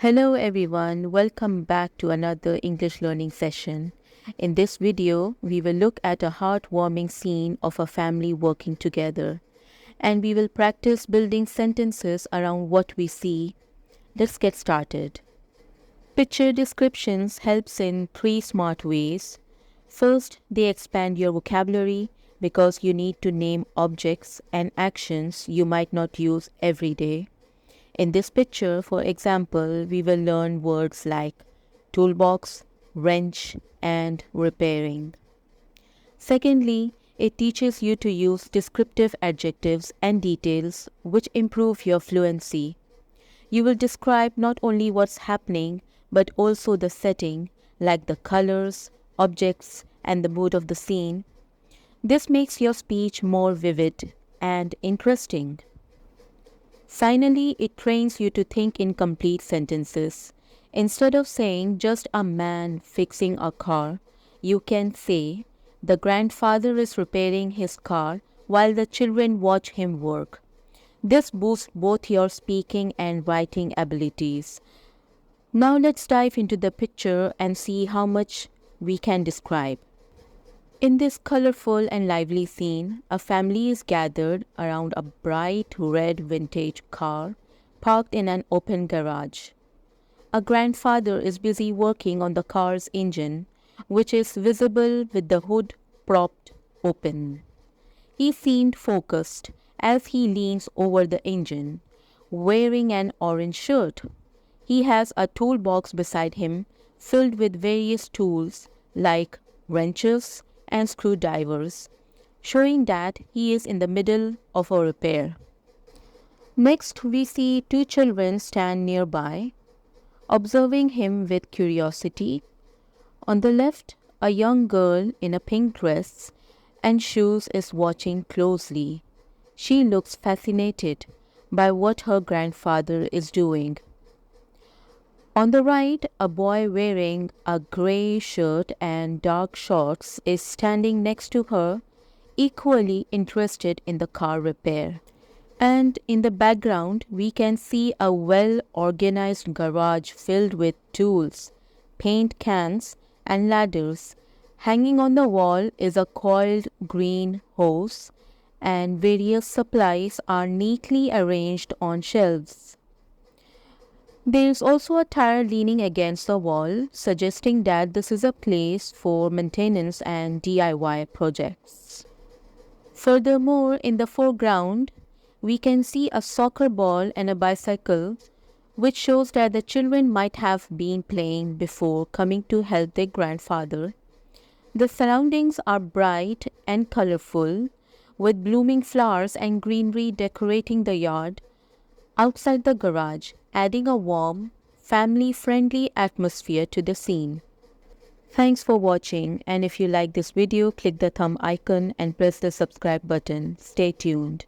Hello everyone, welcome back to another English learning session. In this video, we will look at a heartwarming scene of a family working together, and we will practice building sentences around what we see. Let's get started. Picture descriptions helps in three smart ways. First, they expand your vocabulary because you need to name objects and actions you might not use every day. In this picture, for example, we will learn words like toolbox, wrench, and repairing. Secondly, it teaches you to use descriptive adjectives and details which improve your fluency. You will describe not only what's happening but also the setting, like the colors, objects, and the mood of the scene. This makes your speech more vivid and interesting. Finally, it trains you to think in complete sentences. Instead of saying just a man fixing a car, you can say, the grandfather is repairing his car while the children watch him work. This boosts both your speaking and writing abilities. Now let's dive into the picture and see how much we can describe. In this colorful and lively scene, a family is gathered around a bright red vintage car parked in an open garage. A grandfather is busy working on the car's engine, which is visible with the hood propped open. He seemed focused as he leans over the engine, wearing an orange shirt. He has a toolbox beside him filled with various tools like wrenches and screwdrivers, showing that he is in the middle of a repair. Next, we see two children stand nearby, observing him with curiosity. On the left, a young girl in a pink dress and shoes is watching closely. She looks fascinated by what her grandfather is doing. On the right, a boy wearing a grey shirt and dark shorts is standing next to her, equally interested in the car repair. And in the background, we can see a well-organized garage filled with tools, paint cans, and ladders. Hanging on the wall is a coiled green hose, and various supplies are neatly arranged on shelves. There is also a tire leaning against the wall, suggesting that this is a place for maintenance and DIY projects. Furthermore, in the foreground, we can see a soccer ball and a bicycle, which shows that the children might have been playing before coming to help their grandfather. The surroundings are bright and colorful, with blooming flowers and greenery decorating the yard outside the garage, adding a warm, family-friendly atmosphere to the scene. Thanks for watching, and if you like this video, click the thumb icon and press the subscribe button. Stay tuned.